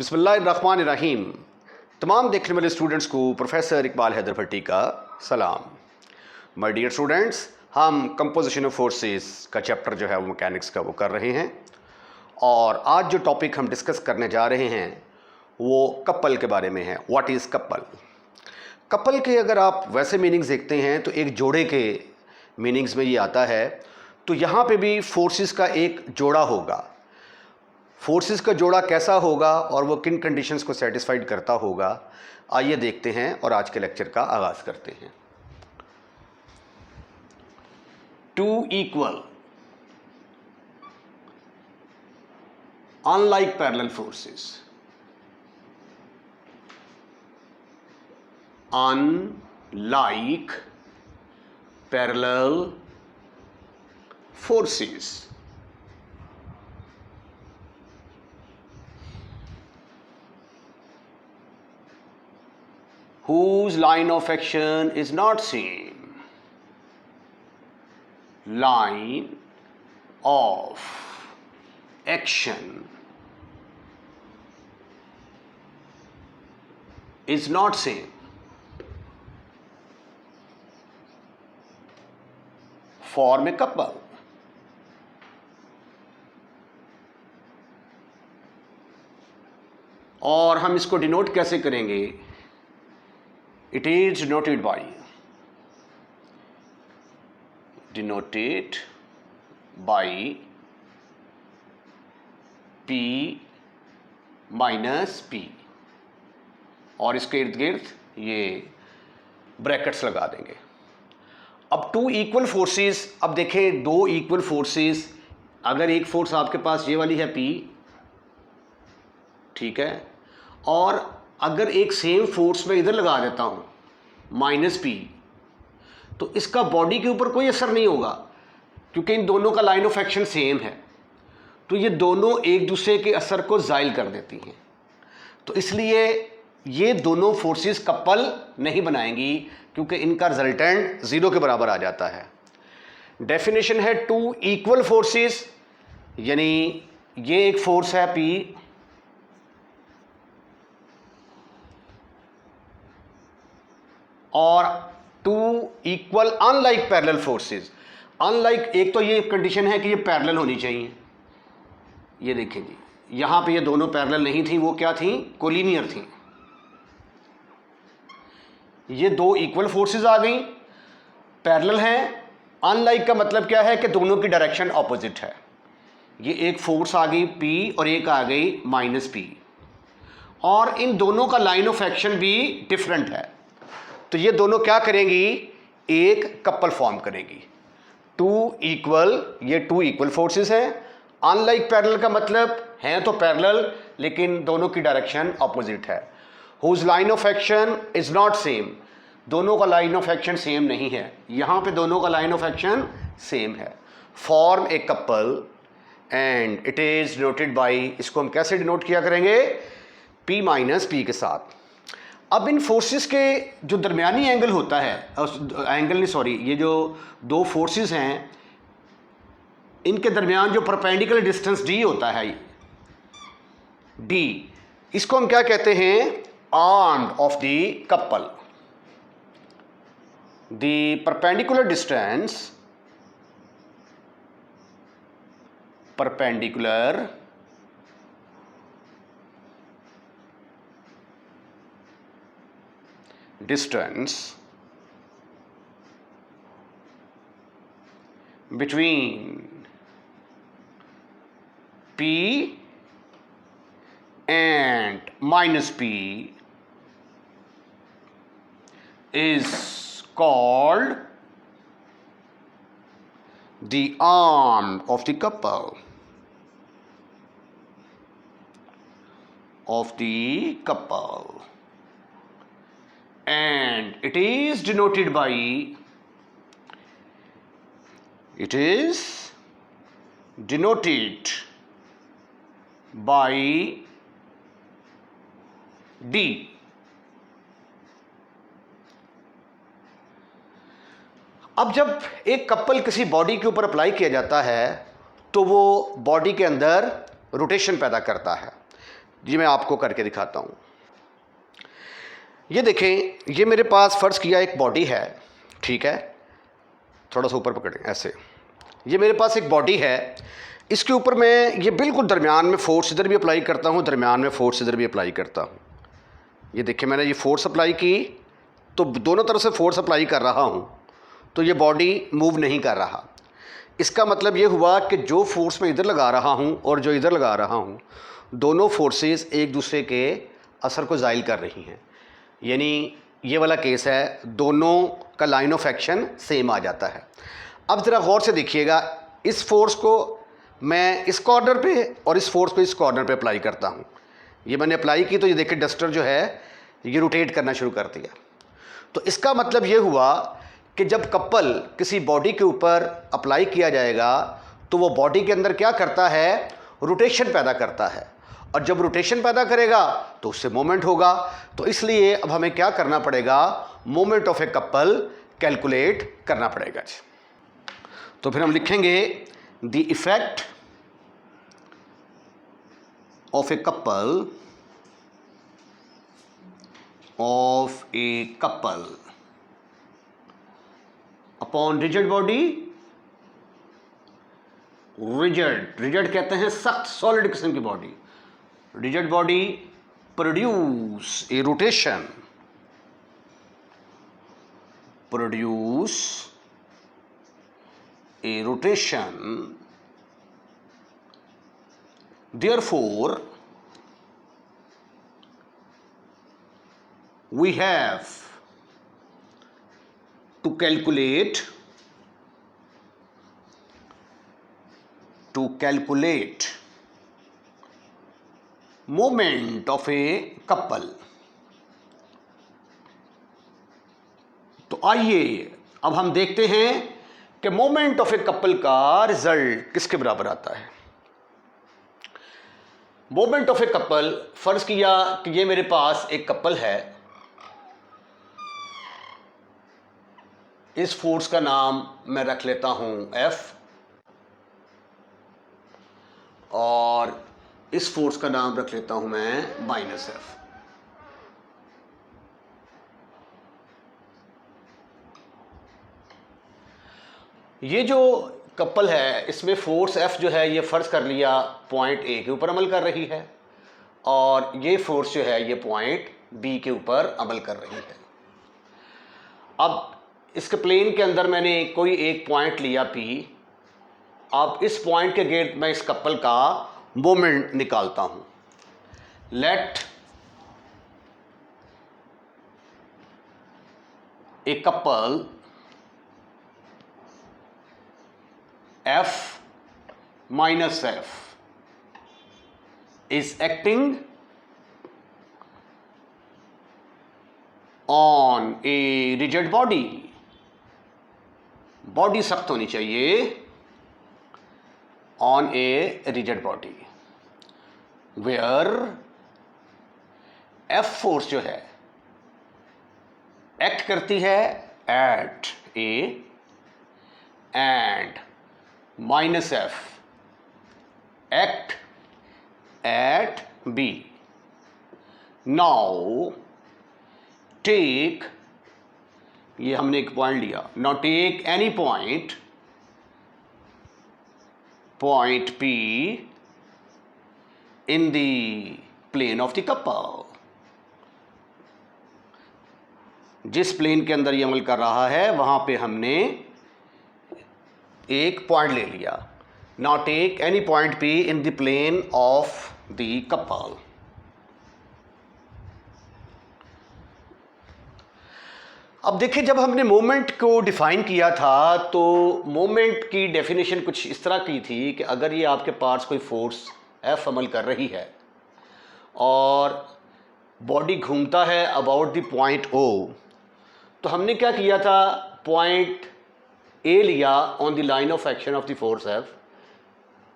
बिस्मिल्लाहिर्रहमानिर्रहीम। तमाम देखने वाले स्टूडेंट्स को प्रोफेसर इकबाल हैदर भट्टी का सलाम। माय डियर स्टूडेंट्स, हम कंपोजिशन ऑफ फोर्सेस का चैप्टर जो है वो मैकेनिक्स का वो कर रहे हैं और आज जो टॉपिक हम डिस्कस करने जा रहे हैं वो कपल के बारे में है। What is couple? कपल के अगर आप वैसे मीनिंग्स देखते हैं तो एक जोड़े के मीनिंग्स में ये आता है, तो यहाँ पे भी फोर्सेस का एक जोड़ा होगा। फोर्सेस का जोड़ा कैसा होगा और वो किन कंडीशंस को सेटिस्फाइड करता होगा, आइए देखते हैं और आज के लेक्चर का आगाज़ करते हैं। Two equal unlike parallel forces, unlike parallel forces whose line of action is not same. Line of action is not same. Form a couple. और हम इसको डिनोट कैसे करेंगे? It is denoted by P minus P और इसके इर्द गिर्द ये ब्रैकेट्स लगा देंगे। अब टू इक्वल फोर्सेस, अब देखें दो इक्वल फोर्सेस, अगर एक फोर्स आपके पास ये वाली है P, ठीक है, और अगर एक सेम फोर्स मैं इधर लगा देता हूँ माइनस P, तो इसका बॉडी के ऊपर कोई असर नहीं होगा क्योंकि इन दोनों का लाइन ऑफ एक्शन सेम है। तो ये दोनों एक दूसरे के असर को ज़ाइल कर देती हैं, तो इसलिए ये दोनों फोर्सेस कपल नहीं बनाएंगी क्योंकि इनका रिजल्टेंट ज़ीरो के बराबर आ जाता है। डेफिनेशन है टू इक्वल फोर्सेस, यानी ये एक फोर्स है P और two equal unlike parallel forces. Unlike, एक तो ये कंडीशन है कि ये पैरेलल होनी चाहिए। ये देखें जी, यहाँ पे ये दोनों पैरेलल नहीं थी, वो क्या थी? कोलिनियर थी। ये दो इक्वल फोर्सेस आ गई, पैरेलल हैं। अनलाइक का मतलब क्या है कि दोनों की डायरेक्शन ऑपोजिट है। ये एक फोर्स आ गई P और एक आ गई माइनस P, और इन दोनों का लाइन ऑफ एक्शन भी डिफरेंट है। तो ये दोनों क्या करेंगी? एक कपल फॉर्म करेंगी। टू इक्वल, ये टू इक्वल फोर्सेस हैं। अनलाइक पैरेलल का मतलब हैं तो पैरेलल लेकिन दोनों की डायरेक्शन ऑपोजिट है। Whose line of action is not same, दोनों का लाइन ऑफ एक्शन सेम नहीं है। यहाँ पे दोनों का लाइन ऑफ एक्शन सेम है। Form a couple and it is denoted by, इसको हम कैसे डिनोट किया करेंगे? P माइनस P के साथ। अब इन फोर्सेस के जो दरमियानी एंगल होता है, एंगल नहीं सॉरी, ये जो दो फोर्सेस हैं इनके दरमियान जो परपेंडिकुलर डिस्टेंस D होता है, D, इसको हम क्या कहते हैं? Arm of the couple. The perpendicular distance, perpendicular distance between P and minus P is called the arm of the couple, and it is denoted by D। अब जब एक कपल किसी बॉडी के ऊपर अप्लाई किया जाता है तो वो बॉडी के अंदर रोटेशन पैदा करता है। जी मैं आपको करके दिखाता हूँ। ये देखें, ये मेरे पास फ़र्ज़ किया एक बॉडी है, ठीक है, थोड़ा सा ऊपर पकड़ें ऐसे। ये मेरे पास एक बॉडी है, इसके ऊपर मैं ये बिल्कुल दरमियान में फोर्स इधर भी अप्लाई करता हूँ, दरमियान में फोर्स इधर भी अप्लाई करता हूँ। ये देखिए मैंने ये फोर्स अप्लाई की तो दोनों तरफ से फोर्स अप्लाई कर रहा हूँ, तो ये बॉडी मूव नहीं कर रहा। इसका मतलब ये हुआ कि जो फोर्स मैं इधर लगा रहा हूँ और जो इधर लगा रहा हूँ, दोनों फोर्सेस एक दूसरे के असर को ज़ाइल कर रही हैं। यानी ये वाला केस है, दोनों का लाइन ऑफ एक्शन सेम आ जाता है। अब ज़रा गौर से देखिएगा, इस फोर्स को मैं इस कॉर्नर पे और इस फोर्स को इस कॉर्नर पे अप्लाई करता हूँ। ये मैंने अप्लाई की तो ये देखिए डस्टर जो है ये रोटेट करना शुरू कर दिया। तो इसका मतलब ये हुआ कि जब कपल किसी बॉडी के ऊपर अप्लाई किया जाएगा तो वो बॉडी के अंदर क्या करता है, रोटेशन पैदा करता है, और जब रोटेशन पैदा करेगा तो उससे मोमेंट होगा। तो इसलिए अब हमें क्या करना पड़ेगा, moment of a couple calculate करना पड़ेगा। तो फिर हम लिखेंगे the effect of a couple upon rigid body. Rigid कहते हैं सख्त, सॉलिड किस्म की body. Rigid body produce a rotation, therefore we have to calculate moment of a couple। तो आइए अब हम देखते हैं कि मोमेंट ऑफ ए कपल का रिजल्ट किसके बराबर आता है। मोमेंट ऑफ ए कपल, फर्ज किया कि ये मेरे पास एक कपल है, इस फोर्स का नाम मैं रख लेता हूं F, और इस फोर्स का नाम रख लेता हूं मैं -F। ये जो कपल है इसमें फोर्स F जो है ये फ़र्ज़ कर लिया पॉइंट A के ऊपर अमल कर रही है, और ये फोर्स जो है ये पॉइंट B के ऊपर अमल कर रही है। अब इसके प्लेन के अंदर मैंने कोई एक पॉइंट लिया P। अब इस पॉइंट के गिर्द मैं इस कपल का मोमेंट निकालता हूं। Let a couple F minus F is acting on a rigid body। Body सख्त होनी चाहिए, on a rigid body, where F force जो है एक्ट करती है at A and -F act at B। Now take, ये हमने एक पॉइंट लिया, now take any point P in the plane of the couple। जिस प्लेन के अंदर ये अमल कर रहा है वहां पे हमने एक पॉइंट ले लिया। Now take any point P in the plane of the couple। अब देखिए जब हमने मोमेंट को डिफाइन किया था तो मोमेंट की डेफिनेशन कुछ इस तरह की थी कि अगर ये आपके पास कोई फोर्स F अमल कर रही है और बॉडी घूमता है अबाउट द पॉइंट O, तो हमने क्या किया था, पॉइंट A लिया on the line of action of the force F,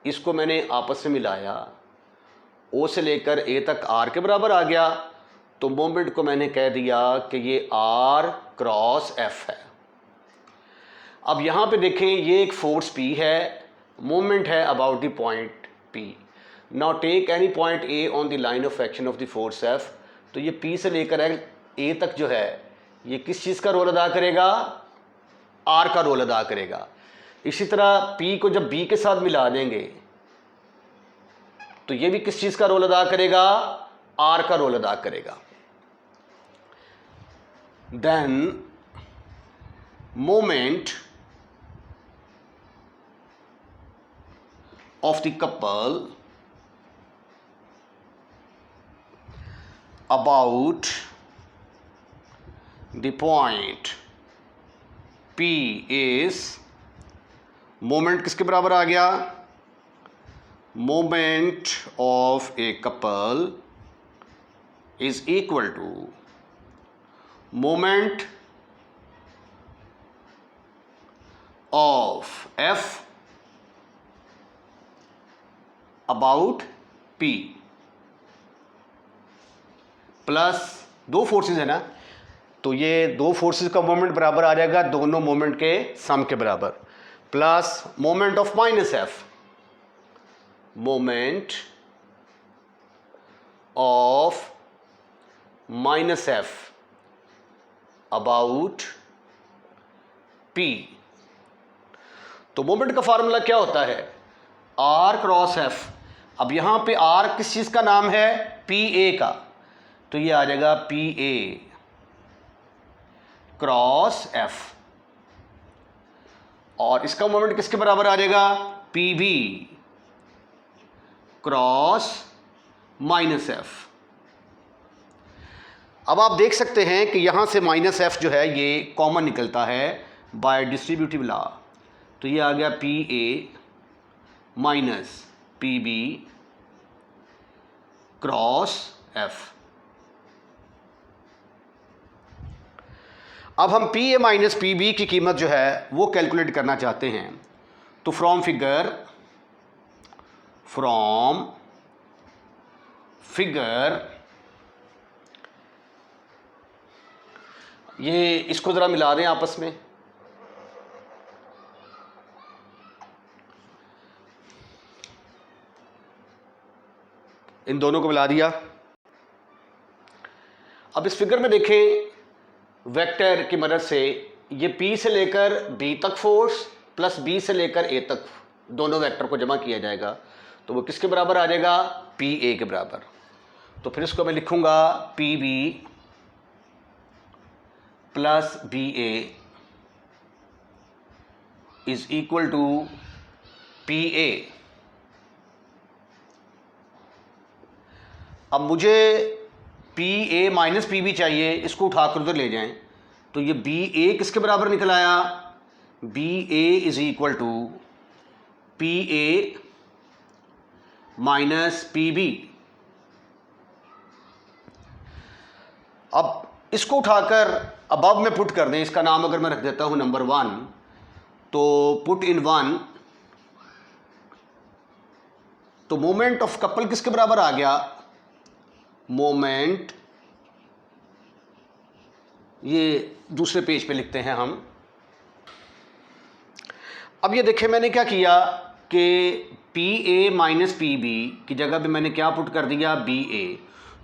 इसको मैंने आपस में मिलाया, O से लेकर A तक R के बराबर आ गया, तो मोमेंट को मैंने कह दिया कि ये R क्रॉस F है। अब यहाँ पे देखें ये एक फोर्स P है, मोमेंट है about the point P, now take any point A on the line of action of the force F. तो ये पी से लेकर ए तक जो है ये किस चीज़ का रोल अदा करेगा, आर का रोल अदा करेगा। इसी तरह पी को जब बी के साथ मिला देंगे तो ये भी किस चीज़ का रोल अदा करेगा, आर का रोल अदा करेगा। Then moment of the couple about the point P is, moment किसके बराबर आ गया, moment of a couple is equal to moment of F about P plus दो फोर्सेस है ना, तो ये दो फोर्सेस का मोमेंट बराबर आ जाएगा दोनों मोमेंट के सम के बराबर, plus moment of minus F, moment of minus F about P. तो मोमेंट का फार्मूला क्या होता है, आर क्रॉस एफ। अब यहां पे आर किस चीज का नाम है, पी ए का, तो ये आ जाएगा पी ए क्रॉस एफ, और इसका मोमेंट किसके बराबर आ जाएगा, P B cross minus F. अब आप देख सकते हैं कि यहां से माइनस एफ जो है ये कॉमन निकलता है बाय डिस्ट्रीब्यूटिव लॉ, तो ये आ गया P A minus P B cross F. अब हम P A minus P B की कीमत जो है वो कैलकुलेट करना चाहते हैं, तो फ्रॉम फिगर ये इसको ज़रा मिला दें आपस में, इन दोनों को मिला दिया। अब इस फिगर में देखें, वेक्टर की मदद से ये P से लेकर B तक फोर्स प्लस B से लेकर A तक दोनों वेक्टर को जमा किया जाएगा, तो वो किसके बराबर आ जाएगा, PA के बराबर। तो फिर इसको मैं लिखूंगा PB plus BA is equal to PA। अब मुझे P A minus P B चाहिए, इसको उठाकर उधर ले जाएं, तो ये बी ए किसके बराबर निकल आया, B A is equal to P A minus P B. अब इसको उठाकर अबव में पुट कर दें, इसका नाम अगर मैं रख देता हूं नंबर 1, तो पुट इन 1, तो मोमेंट ऑफ कपल किसके बराबर आ गया, मोमेंट, ये दूसरे पेज पे लिखते हैं हम। अब ये देखें मैंने क्या किया कि P A minus P B की जगह पे मैंने क्या पुट कर दिया, बी ए,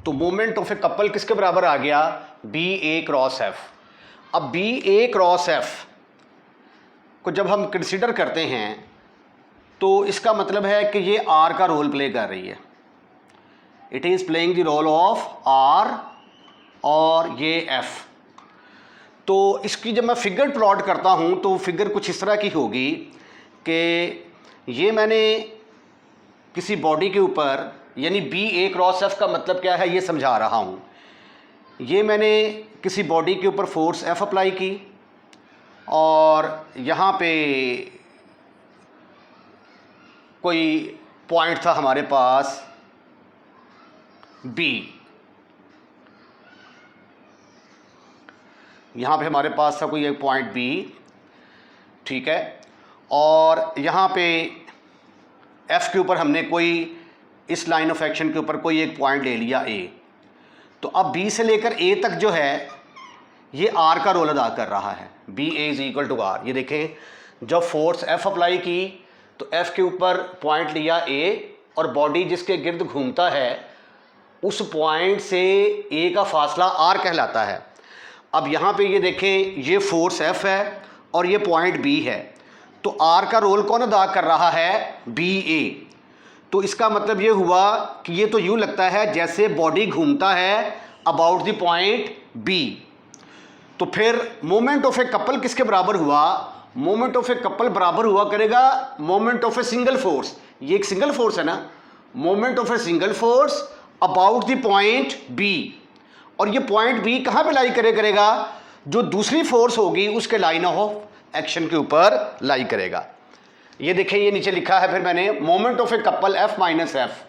तो मोमेंट ऑफ ए कपल किसके बराबर आ गया, बी ए क्रॉस एफ। अब बी ए क्रॉस एफ को जब हम कंसिडर करते हैं तो इसका मतलब है कि ये आर का रोल प्ले कर रही है, it is playing the role of R, और ये एफ। तो इसकी जब मैं फिगर प्लॉट करता हूँ तो फिगर कुछ इस तरह की होगी कि ये मैंने किसी बॉडी के ऊपर, यानी बी ए क्रॉस एफ का मतलब क्या है ये समझा रहा हूँ। ये मैंने किसी बॉडी के ऊपर फोर्स एफ अप्लाई की, और यहाँ पे कोई पॉइंट था हमारे पास बी, यहाँ पे हमारे पास था कोई एक पॉइंट बी, ठीक है, और यहाँ पे एफ के ऊपर हमने कोई इस लाइन ऑफ एक्शन के ऊपर कोई एक पॉइंट ले लिया ए। तो अब बी से लेकर ए तक जो है ये आर का रोल अदा कर रहा है, B A is equal to R. ये देखें, जब फोर्स एफ अप्लाई की तो एफ के ऊपर पॉइंट लिया ए और बॉडी जिसके गिर्द घूमता है उस पॉइंट से ए का फासला आर कहलाता है। अब यहाँ पे ये देखें, ये फोर्स एफ है और ये पॉइंट बी है, तो आर का रोल कौन अदा कर रहा है? बी ए। तो इसका मतलब ये हुआ कि ये तो यूँ लगता है जैसे बॉडी घूमता है अबाउट द पॉइंट बी। तो फिर मोमेंट ऑफ ए कपल किसके बराबर हुआ? मोमेंट ऑफ ए कपल बराबर हुआ करेगा moment of a single force. ये एक सिंगल फोर्स है ना, moment of a single force about the point B. और ये पॉइंट बी कहाँ पे लाई करेगा? जो दूसरी फोर्स होगी उसके लाइन ऑफ एक्शन के ऊपर लाई करेगा। ये देखें, ये नीचे लिखा है फिर मैंने, moment of a couple F minus F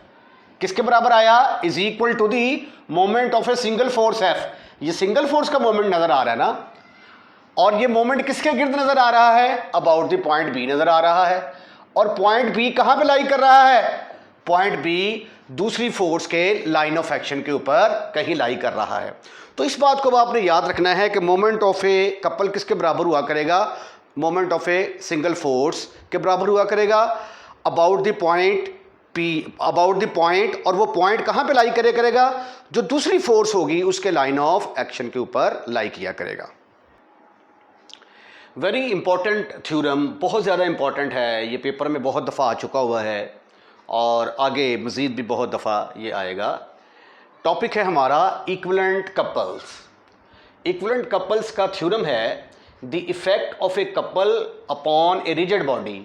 किसके बराबर आया? Is equal to the moment of a single force F. ये सिंगल फोर्स का मोमेंट नजर आ रहा है ना, और ये मोमेंट किसके गिर्द नजर आ रहा है? अबाउट द पॉइंट बी नजर आ रहा है। और पॉइंट बी कहां पे लाई कर रहा है? पॉइंट बी दूसरी फोर्स के लाइन ऑफ एक्शन के ऊपर कहीं लाई कर रहा है। तो इस बात को आपने याद रखना है कि मोमेंट ऑफ ए कपल किसके बराबर हुआ करेगा? Moment of a single force के बराबर हुआ करेगा about the point P, about the point, और वो पॉइंट कहां पे लाई करेगा? जो दूसरी फोर्स होगी उसके लाइन ऑफ एक्शन के ऊपर लाई किया करेगा। वेरी इंपॉर्टेंट थ्योरम, बहुत ज़्यादा इंपॉर्टेंट है, ये पेपर में बहुत दफ़ा आ चुका हुआ है और आगे मज़ीद भी बहुत दफ़ा ये आएगा। टॉपिक है हमारा इक्विवेलेंट कपल्स। इक्विवेलेंट कपल्स का थ्योरम है the effect of a couple upon A rigid body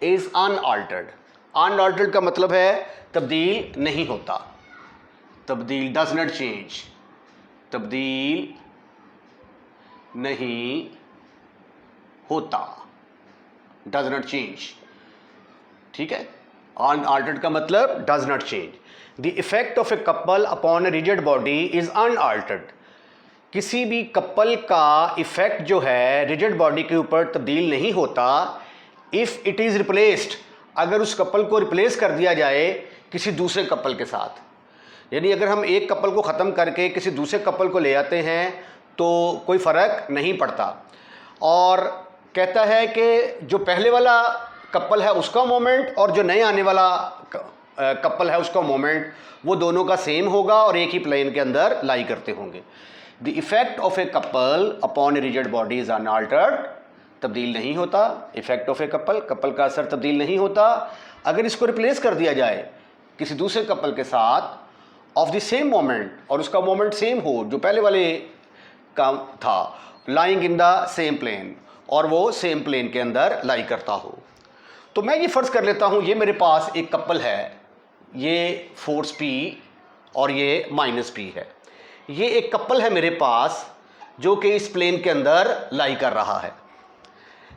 is unaltered. Unaltered का मतलब है तब्दील नहीं होता, तब्दील डज नॉट चेंज, तब्दील नहीं होता, डज नॉट चेंज। ठीक है, अनअल्टर्ड का मतलब does not change. The effect of a couple upon A rigid body is unaltered. किसी भी कपल का इफेक्ट जो है रिजिड बॉडी के ऊपर तब्दील नहीं होता इफ इट इज रिप्लेस्ड, अगर उस कपल को रिप्लेस कर दिया जाए किसी दूसरे कपल के साथ। यानी अगर हम एक कपल को ख़त्म करके किसी दूसरे कपल को ले आते हैं तो कोई फ़र्क नहीं पड़ता। और कहता है कि जो पहले वाला कपल है उसका मोमेंट और जो नए आने वाला कपल है उसका मोमेंट, वो दोनों का सेम होगा और एक ही प्लेन के अंदर लाई करते होंगे। The effect of a couple upon A rigid body is unaltered, तब्दील नहीं होता। Effect of a couple, couple का असर तब्दील नहीं होता। अगर इसको रिप्लेस कर दिया जाए किसी दूसरे कपल के साथ ऑफ द सेम मोमेंट, और उसका मोमेंट सेम हो जो पहले वाले का था, lying in the same plane, और वो सेम प्लेन के अंदर लाई करता हो। तो मैं ये फ़र्ज़ कर लेता हूँ ये मेरे पास एक कपल है, ये फोर्स P और ये माइनस P है। ये एक कपल है मेरे पास जो कि इस प्लेन के अंदर लाई कर रहा है।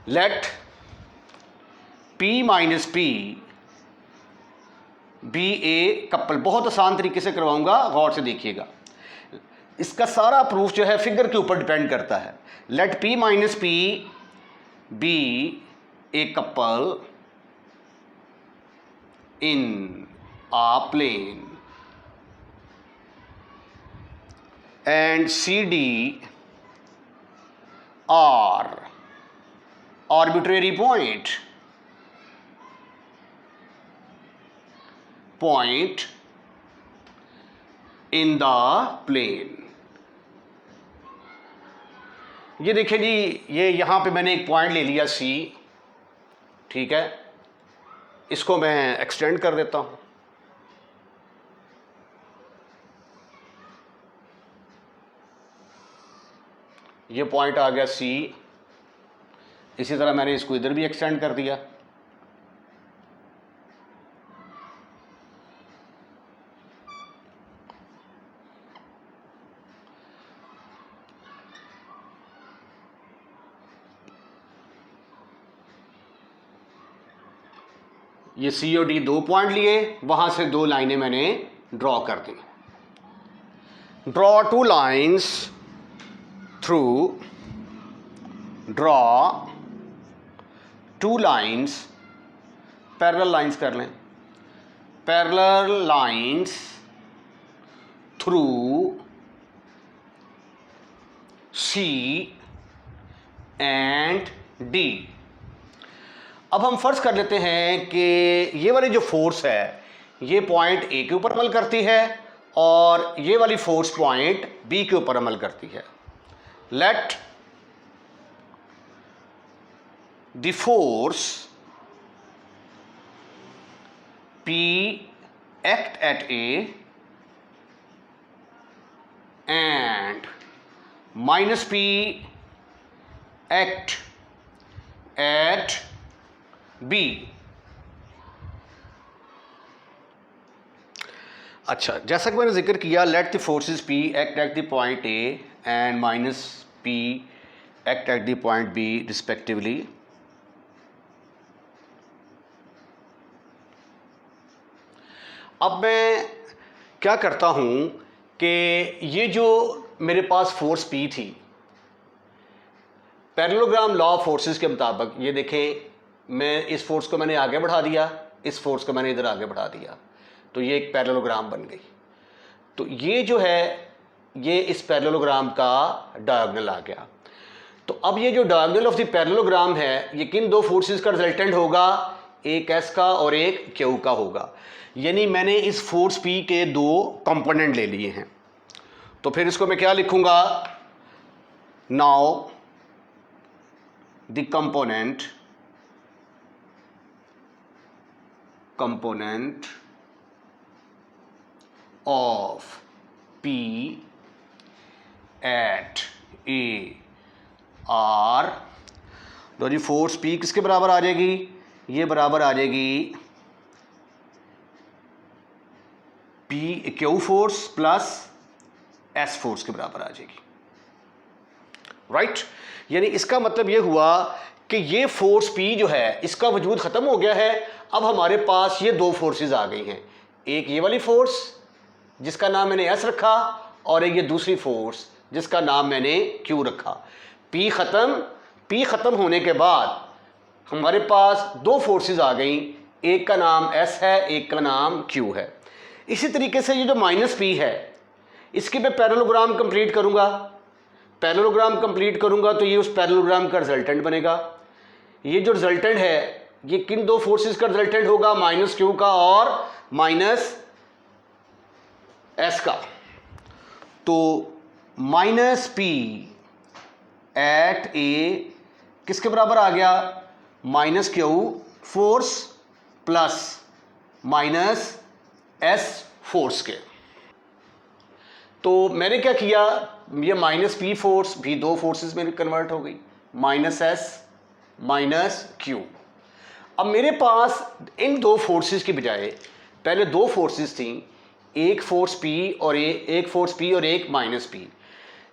Let P minus P B a couple. बहुत आसान तरीके से करवाऊंगा, गौर से देखिएगा। इसका सारा प्रूफ जो है फिगर के ऊपर डिपेंड करता है। Let P minus P B a couple in a plane and CD are arbitrary point in the plane। ये देखिए जी, ये यहाँ पे मैंने एक पॉइंट ले लिया C, ठीक है, इसको मैं एक्सटेंड कर देता हूं। ये पॉइंट आ गया C, इसी तरह मैंने इसको इधर भी एक्सटेंड कर दिया। ये C और D दो पॉइंट लिए, वहां से दो लाइनें मैंने ड्रॉ कर दी। Draw two lines through, draw two lines, parallel lines कर लें, parallel lines through C and D। अब हम फर्ज कर लेते हैं कि ये वाली जो फोर्स है ये पॉइंट ए के ऊपर अमल करती है और ये वाली फोर्स पॉइंट बी के ऊपर अमल करती है। Let the force P act at A and minus P act at B। अच्छा, जैसा कि मैंने जिक्र किया, let the forces P act at the point A and minus P act at the point B respectively। अब मैं क्या करता हूँ कि ये जो मेरे पास फोर्स P थी, पैरेललोग्राम लॉ ऑफ फोर्सेस के मुताबिक, ये देखें, मैं इस फोर्स को मैंने आगे बढ़ा दिया, इस फोर्स को मैंने इधर आगे बढ़ा दिया, तो ये एक पैरेललोग्राम बन गई। तो ये जो है, ये इस पैरेललोग्राम का डायगोनल आ गया। तो अब ये जो डायगोनल ऑफ द पैरेललोग्राम है, ये किन दो फोर्सेस का रिजल्टेंट होगा? एक S का और एक Q का होगा। यानी मैंने इस फोर्स P के दो कंपोनेंट ले लिए हैं। तो फिर इसको मैं क्या लिखूंगा? Now the component of P at A are, लो जी, फोर्स P किसके बराबर आ जाएगी? ये बराबर आ जाएगी Q force plus S force के बराबर आ जाएगी, राइट। यानी इसका मतलब ये हुआ कि ये फोर्स P जो है, इसका वजूद ख़त्म हो गया है। अब हमारे पास ये दो फोर्सेस आ गई हैं, एक ये वाली फोर्स जिसका नाम मैंने S रखा, और एक ये दूसरी फोर्स जिसका नाम मैंने Q रखा। P ख़त्म होने के बाद हमारे पास दो फोर्सेस आ गई, एक का नाम S है, एक का नाम Q है। इसी तरीके से ये जो माइनस P है, इसकी मैं पैरेललोग्राम कंप्लीट करूंगा। पैरेललोग्राम कंप्लीट करूंगा तो ये उस पैरेललोग्राम का रिजल्टेंट बनेगा। ये जो रिजल्टेंट है, ये किन दो फोर्सेस का रिजल्टेंट होगा? माइनस Q का और माइनस S का। तो माइनस P एट A किसके बराबर आ गया? Minus Q force plus minus S force के। तो मैंने क्या किया, ये माइनस P फोर्स भी दो फोर्सेस में कन्वर्ट हो गई, माइनस S माइनस Q। अब मेरे पास इन दो फोर्सेस की बजाय पहले दो फोर्सेस थी, एक फोर्स P और एक माइनस P।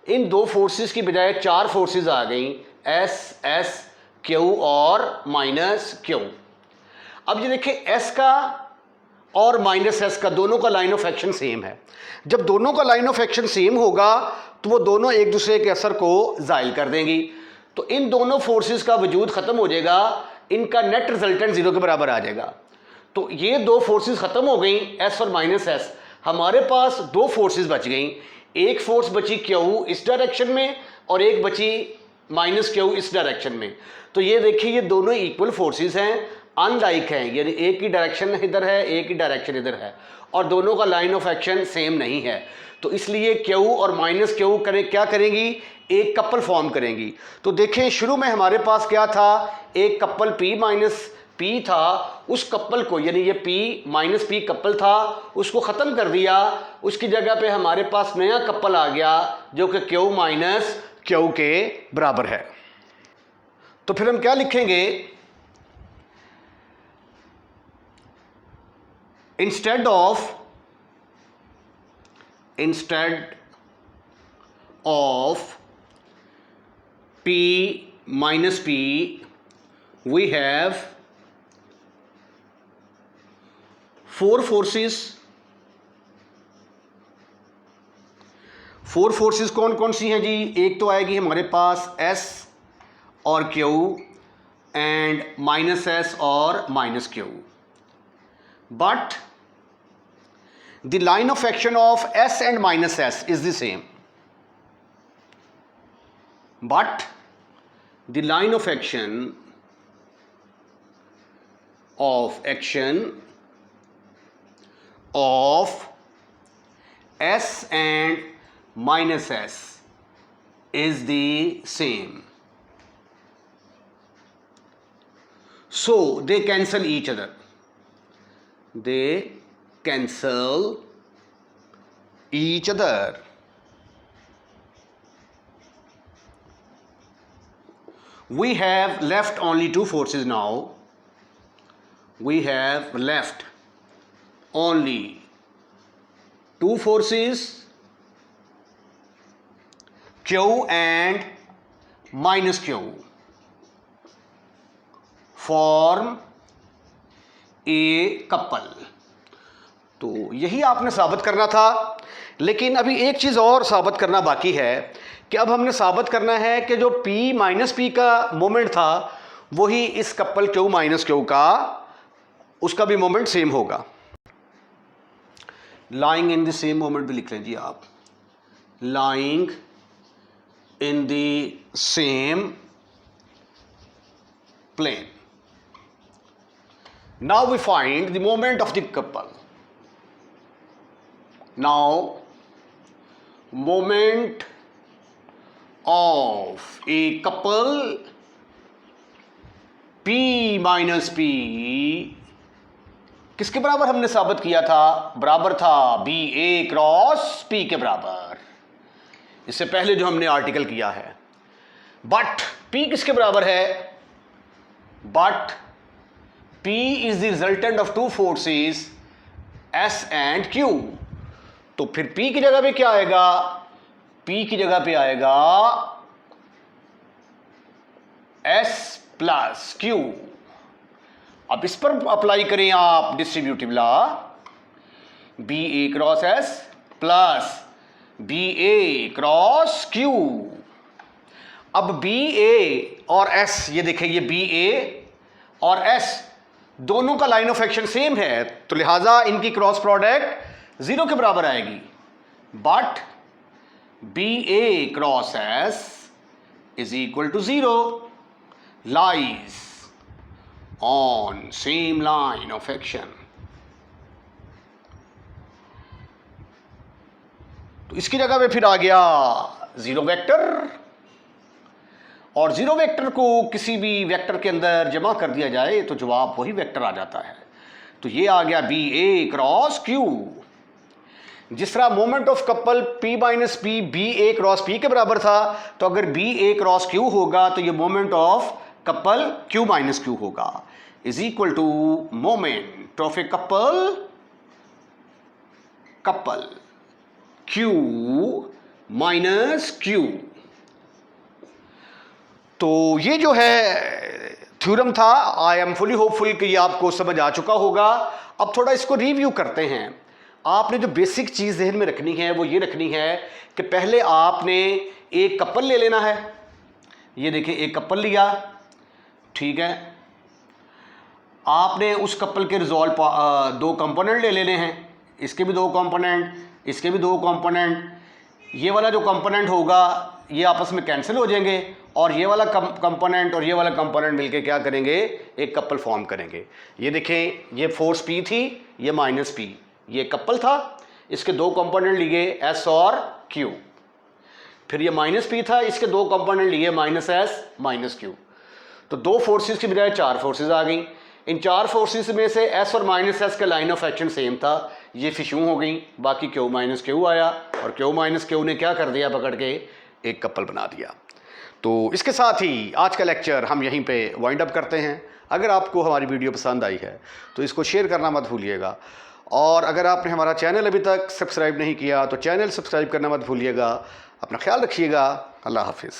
इन दो फोर्सेस की बजाय चार फोर्सेस आ गई, S Q और माइनस Q। अब ये देखिए, S का और माइनस S का दोनों का लाइन ऑफ एक्शन सेम है। जब दोनों का लाइन ऑफ एक्शन सेम होगा तो वो दोनों एक दूसरे के असर को ज़ाइल कर देंगी। तो इन दोनों फोर्सेस का वजूद ख़त्म हो जाएगा, इनका नेट रिजल्टेंट ज़ीरो के बराबर आ जाएगा। तो ये दो फोर्सेस ख़त्म हो गई, S और माइनस S। हमारे पास दो फोर्सेस बच गई, एक फोर्स बची Q इस डायरेक्शन में और एक बची माइनस Q इस डायरेक्शन में। तो ये देखिए, ये दोनों इक्वल फोर्सेस हैं, अनलाइक हैं, यानी एक की डायरेक्शन इधर है, एक की डायरेक्शन इधर है, और दोनों का लाइन ऑफ एक्शन सेम नहीं है। तो इसलिए Q और माइनस Q क्या करेंगी? एक कपल फॉर्म करेंगी। तो देखें, शुरू में हमारे पास क्या था? एक कपल P माइनस P था, उस कपल को, यानी ये P माइनस P कपल था, उसको ख़त्म कर दिया। उसकी जगह पे हमारे पास नया कपल आ गया जो कि Q माइनस Q के बराबर है। तो फिर हम क्या लिखेंगे? instead of P minus P we have four forces कौन कौन सी हैं जी? एक तो आएगी हमारे पास S और Q एंड माइनस S और minus Q, but the line of action of S and minus S is the same, but the line of action of S and minus S is the same. So they cancel each other. They cancel each other. We have left only two forces now. We have left only two forces, Q and minus Q, form a couple. तो यही आपने साबित करना था, लेकिन अभी एक चीज़ और साबित करना बाकी है कि अब हमने साबित करना है कि जो P माइनस P का मोमेंट था वही इस कपल Q माइनस Q का, उसका भी मोमेंट सेम होगा. Lying in the same moment भी लिख लीजिए आप. Lying in the same plane. Now we find the moment of the couple. Now, moment of a couple P minus P किसके बराबर हमने साबित किया था? बराबर था बी ए क्रॉस पी के बराबर. इससे पहले जो हमने आर्टिकल किया है. बट P किसके बराबर है? But P is the resultant of two forces S and Q. तो फिर P की जगह पे क्या आएगा? P की जगह पे आएगा S प्लस Q. अब इस पर अप्लाई करें आप distributive law. B A cross S plus B A cross Q. अब बी ए और एस, ये देखिए, ये बी ए और एस दोनों का लाइन ऑफ एक्शन सेम है, तो लिहाजा इनकी क्रॉस प्रोडक्ट 0 के बराबर आएगी. But B A cross S is equal to 0 lies on same line of action. तो इसकी जगह पे फिर आ गया जीरो वेक्टर, और जीरो वेक्टर को किसी भी वेक्टर के अंदर जमा कर दिया जाए तो जवाब वही वेक्टर आ जाता है. तो ये आ गया बी ए क्रॉस क्यू. जिस तरह moment of couple P minus P B A cross P के बराबर था, तो अगर बी ए क्रॉस क्यू होगा तो ये moment of couple Q minus Q होगा, is equal to moment of a couple Q minus Q. तो ये जो है थ्योरम था. आई एम फुली होपफुल कि ये आपको समझ आ चुका होगा. अब थोड़ा इसको रिव्यू करते हैं. आपने जो बेसिक चीज़ ज़हन में रखनी है वो ये रखनी है कि पहले आपने एक कपल ले लेना है. ये देखिए, एक कपल लिया, ठीक है. आपने उस कपल के रिजॉल्व दो कंपोनेंट ले लेने हैं. इसके भी दो कंपोनेंट, इसके भी दो कंपोनेंट. ये वाला जो कंपोनेंट होगा ये आपस में कैंसिल हो जाएंगे, और ये वाला कंपोनेंट और ये वाला कंपोनेंट मिलके क्या करेंगे? एक कपल फॉर्म करेंगे. ये देखें, ये फोर्स P थी, ये माइनस P, ये कपल था. इसके दो कंपोनेंट लिए S और Q. फिर ये माइनस P था, इसके दो कंपोनेंट लिए माइनस S माइनस Q. तो दो फोर्सेस की बजाय चार फोर्सेस आ गई. इन चार फोर्सेस में से S और माइनस S का लाइन ऑफ एक्शन सेम था, ये फिशू हो गई. बाकी Q माइनस Q आया, और Q माइनस Q ने क्या कर दिया? पकड़ के एक कपल बना दिया. तो इसके साथ ही आज का लेक्चर हम यहीं पे वाइंड अप करते हैं. अगर आपको हमारी वीडियो पसंद आई है तो इसको शेयर करना मत भूलिएगा, और अगर आपने हमारा चैनल अभी तक सब्सक्राइब नहीं किया तो चैनल सब्सक्राइब करना मत भूलिएगा. अपना ख्याल रखिएगा. अल्लाह हाफिज़.